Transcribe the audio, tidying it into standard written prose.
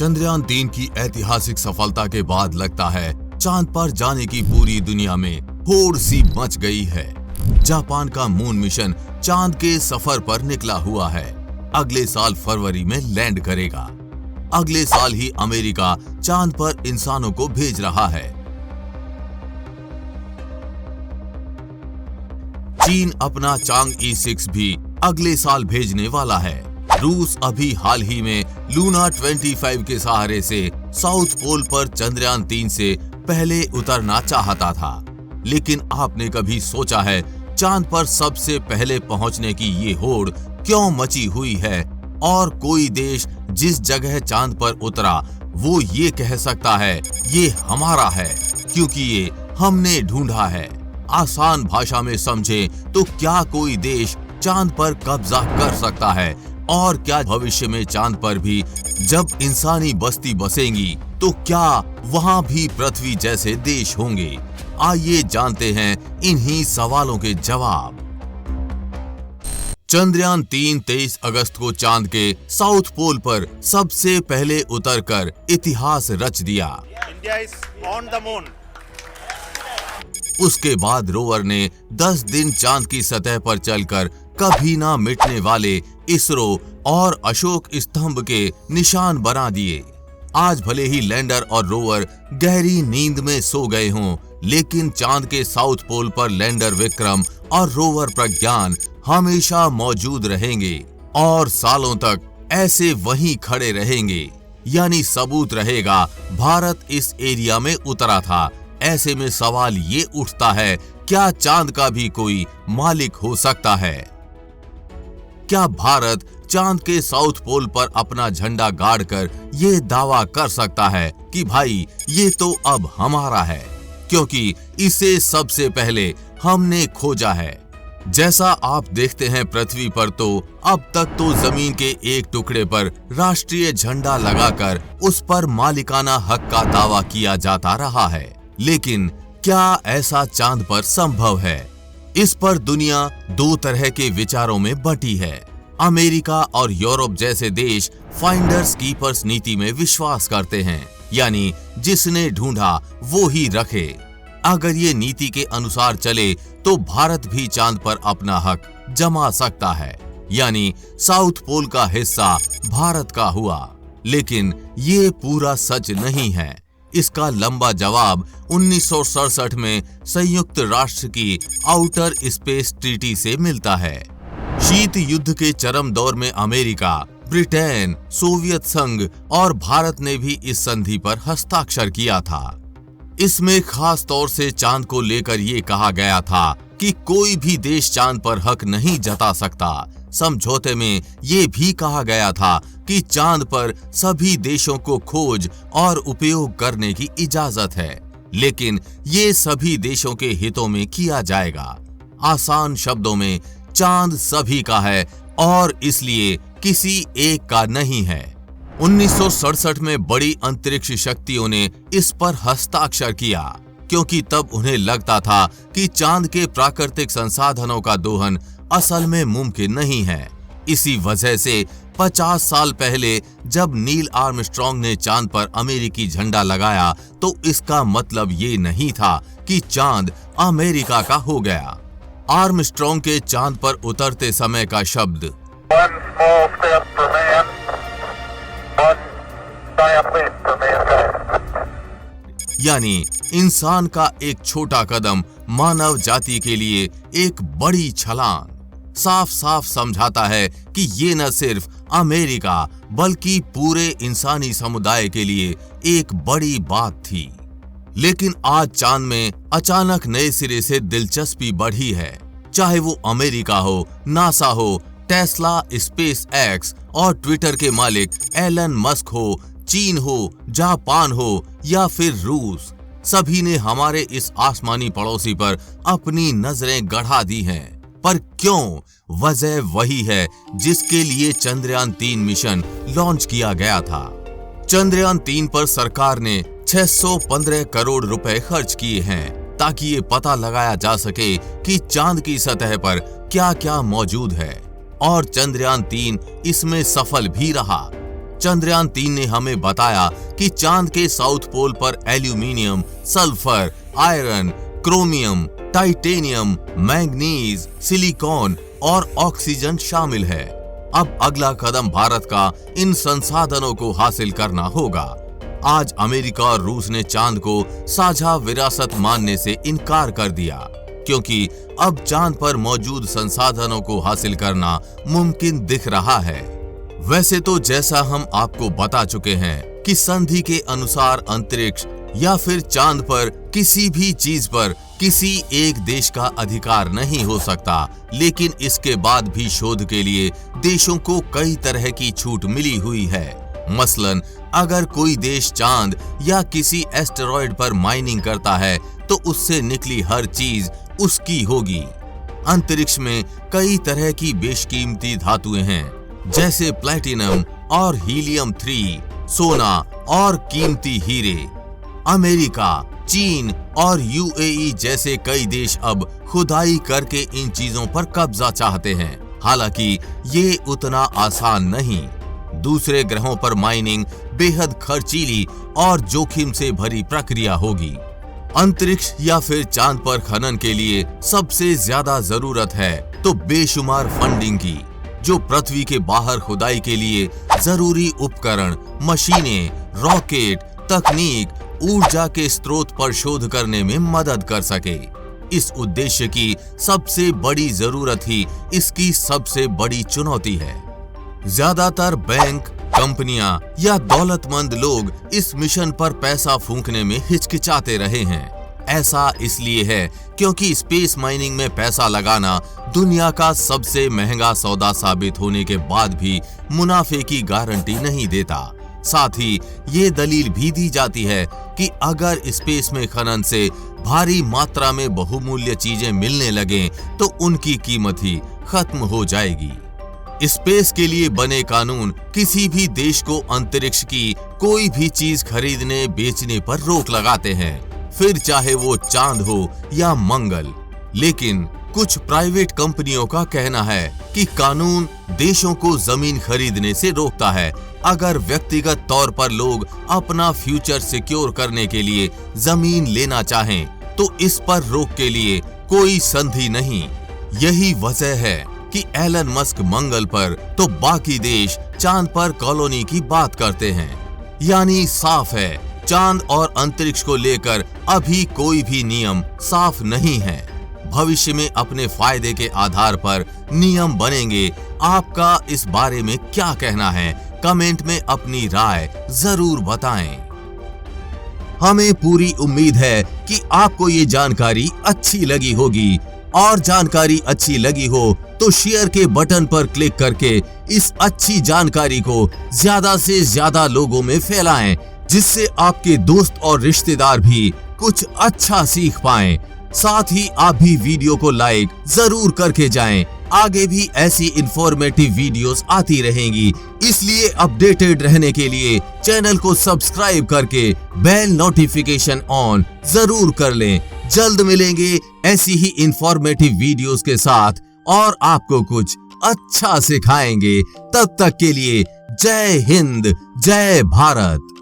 चंद्रयान-3 की ऐतिहासिक सफलता के बाद लगता है चांद पर जाने की पूरी दुनिया में होड़ सी मच गई है। जापान का मून मिशन चांद के सफर पर निकला हुआ है। अगले साल फरवरी में लैंड करेगा। अगले साल ही अमेरिका चांद पर इंसानों को भेज रहा है। चीन अपना चांग-ई 6 भी अगले साल भेजने वाला है। रूस अभी हाल ही में लूना 25 के सहारे से साउथ पोल पर चंद्रयान-3 से पहले उतरना चाहता था। लेकिन आपने कभी सोचा है चांद पर सबसे पहले पहुंचने की ये होड़ क्यों मची हुई है? और कोई देश जिस जगह चांद पर उतरा वो ये कह सकता है ये हमारा है क्योंकि ये हमने ढूंढा है। आसान भाषा में समझे तो क्या कोई देश चांद पर कब्जा कर सकता है? और क्या भविष्य में चांद पर भी जब इंसानी बस्ती बसेंगी तो क्या वहां भी पृथ्वी जैसे देश होंगे? आइए जानते हैं इन्हीं सवालों के जवाब। चंद्रयान-3 23 अगस्त को चांद के साउथ पोल पर सबसे पहले उतरकर इतिहास रच दिया। India is on the moon. उसके बाद रोवर ने 10 दिन चांद की सतह पर चलकर कभी ना मिटने वाले इसरो और अशोक स्तंभ के निशान बना दिए। आज भले ही लैंडर और रोवर गहरी नींद में सो गए हों, लेकिन चांद के साउथ पोल पर लैंडर विक्रम और रोवर प्रज्ञान हमेशा मौजूद रहेंगे और सालों तक ऐसे वहीं खड़े रहेंगे। यानी सबूत रहेगा भारत इस एरिया में उतरा था। ऐसे में सवाल ये उठता है, क्या चांद का भी कोई मालिक हो सकता है? क्या भारत चांद के साउथ पोल पर अपना झंडा गाड़कर ये दावा कर सकता है कि भाई ये तो अब हमारा है, क्योंकि इसे सबसे पहले हमने खोजा है? जैसा आप देखते हैं पृथ्वी पर तो अब तक तो जमीन के एक टुकड़े पर राष्ट्रीय झंडा लगाकर उस पर मालिकाना हक का दावा किया जाता रहा है। लेकिन क्या ऐसा चांद पर संभव है? इस पर दुनिया दो तरह के विचारों में बंटी है। अमेरिका और यूरोप जैसे देश फाइंडर्स कीपर्स नीति में विश्वास करते हैं, यानी जिसने ढूंढा वो ही रखे। अगर ये नीति के अनुसार चले तो भारत भी चांद पर अपना हक जमा सकता है, यानी साउथ पोल का हिस्सा भारत का हुआ। लेकिन ये पूरा सच नहीं है। इसका लंबा जवाब 1967 में संयुक्त राष्ट्र की आउटर स्पेस ट्रीटी से मिलता है। शीत युद्ध के चरम दौर में अमेरिका, ब्रिटेन, सोवियत संघ और भारत ने भी इस संधि पर हस्ताक्षर किया था। इसमें खास तौर से चांद को लेकर ये कहा गया था कि कोई भी देश चांद पर हक नहीं जता सकता। समझौते में ये भी कहा गया था कि चांद पर सभी देशों को खोज और उपयोग करने की इजाजत है, लेकिन ये सभी देशों के हितों में किया जाएगा। आसान शब्दों में चांद सभी का है और इसलिए किसी एक का नहीं है। 1967 में बड़ी अंतरिक्ष शक्तियों ने इस पर हस्ताक्षर किया, क्योंकि तब उन्हें लगता था कि चांद के प्राकृतिक संसाधनों का दोहन असल में मुमकिन नहीं है। इसी वजह से 50 साल पहले जब नील आर्मस्ट्रॉन्ग ने चांद पर अमेरिकी झंडा लगाया तो इसका मतलब ये नहीं था कि चांद अमेरिका का हो गया। आर्मस्ट्रॉन्ग के चांद पर उतरते समय का शब्द यानी इंसान का एक छोटा कदम मानव जाति के लिए एक बड़ी छलांग साफ साफ समझाता है कि ये न सिर्फ अमेरिका बल्कि पूरे इंसानी समुदाय के लिए एक बड़ी बात थी। लेकिन आज चांद में अचानक नए सिरे से दिलचस्पी बढ़ी है। चाहे वो अमेरिका हो, नासा हो, टेस्ला, स्पेस एक्स और ट्विटर के मालिक एलन मस्क हो, चीन हो, जापान हो या फिर रूस, सभी ने हमारे इस आसमानी पड़ोसी पर अपनी नजरें गड़ा दी हैं। पर क्यों? वजह वही है जिसके लिए चंद्रयान-3 मिशन लॉन्च किया गया था। चंद्रयान-3 पर सरकार ने 615 करोड़ रुपए खर्च किए हैं ताकि ये पता लगाया जा सके कि चांद की सतह पर क्या क्या मौजूद है, और चंद्रयान-3 इसमें सफल भी रहा। चंद्रयान 3 ने हमें बताया कि चांद के साउथ पोल पर aluminium, sulphur, iron, chromium, titanium, manganese, silicon और ऑक्सीजन शामिल है। अब अगला कदम भारत का इन संसाधनों को हासिल करना होगा। आज अमेरिका और रूस ने चांद को साझा विरासत मानने से इनकार कर दिया, क्योंकि अब चांद पर मौजूद संसाधनों को हासिल करना मुमकिन दिख रहा है। वैसे तो जैसा हम आपको बता चुके हैं कि संधि के अनुसार अंतरिक्ष या फिर चांद पर किसी भी चीज पर किसी एक देश का अधिकार नहीं हो सकता, लेकिन इसके बाद भी शोध के लिए देशों को कई तरह की छूट मिली हुई है। मसलन अगर कोई देश चांद या किसी एस्टेरॉयड पर माइनिंग करता है तो उससे निकली हर चीज उसकी होगी। अंतरिक्ष में कई तरह की बेशकीमती धातुएं हैं, जैसे प्लैटिनम और हीलियम 3, सोना और कीमती हीरे। अमेरिका, चीन और यूएई जैसे कई देश अब खुदाई करके इन चीजों पर कब्जा चाहते हैं। हालांकि ये उतना आसान नहीं। दूसरे ग्रहों पर माइनिंग बेहद खर्चीली और जोखिम से भरी प्रक्रिया होगी। अंतरिक्ष या फिर चांद पर खनन के लिए सबसे ज्यादा जरूरत है तो बेशुमार फंडिंग की, जो पृथ्वी के बाहर खुदाई के लिए जरूरी उपकरण, मशीनें, रॉकेट, तकनीक, ऊर्जा के स्रोत पर शोध करने में मदद कर सके। इस उद्देश्य की सबसे बड़ी जरूरत ही इसकी सबसे बड़ी चुनौती है। ज्यादातर बैंक, कंपनियां या दौलतमंद लोग इस मिशन पर पैसा फूंकने में हिचकिचाते रहे हैं। ऐसा इसलिए है क्योंकि स्पेस माइनिंग में पैसा लगाना दुनिया का सबसे महंगा सौदा साबित होने के बाद भी मुनाफे की गारंटी नहीं देता। साथ ही ये दलील भी दी जाती है कि अगर स्पेस में खनन से भारी मात्रा में बहुमूल्य चीजें मिलने लगें तो उनकी कीमत ही खत्म हो जाएगी। स्पेस के लिए बने कानून किसी भी देश को अंतरिक्ष की कोई भी चीज खरीदने बेचने पर रोक लगाते हैं, फिर चाहे वो चांद हो या मंगल। लेकिन कुछ प्राइवेट कंपनियों का कहना है कि कानून देशों को जमीन खरीदने से रोकता है अगर व्यक्तिगत तौर पर लोग अपना फ्यूचर सिक्योर करने के लिए जमीन लेना चाहें, तो इस पर रोक के लिए कोई संधि नहीं। यही वजह है कि एलन मस्क मंगल पर तो बाकी देश चांद पर कॉलोनी की बात करते हैं। यानी साफ है, चांद और अंतरिक्ष को लेकर अभी कोई भी नियम साफ नहीं है। भविष्य में अपने फायदे के आधार पर नियम बनेंगे। आपका इस बारे में क्या कहना है? कमेंट में अपनी राय जरूर बताएं। हमें पूरी उम्मीद है कि आपको ये जानकारी अच्छी लगी होगी, और जानकारी अच्छी लगी हो तो शेयर के बटन पर क्लिक करके इस अच्छी जानकारी को ज्यादा से ज्यादा लोगों में फैलाएं, जिससे आपके दोस्त और रिश्तेदार भी कुछ अच्छा सीख पाएं। साथ ही आप भी वीडियो को लाइक जरूर करके जाएं। आगे भी ऐसी इंफॉर्मेटिव वीडियोस आती रहेंगी, इसलिए अपडेटेड रहने के लिए चैनल को सब्सक्राइब करके बेल नोटिफिकेशन ऑन जरूर कर लें। जल्द मिलेंगे ऐसी ही इंफॉर्मेटिव वीडियोस के साथ और आपको कुछ अच्छा सिखाएंगे। तब तक के लिए जय हिंद, जय भारत।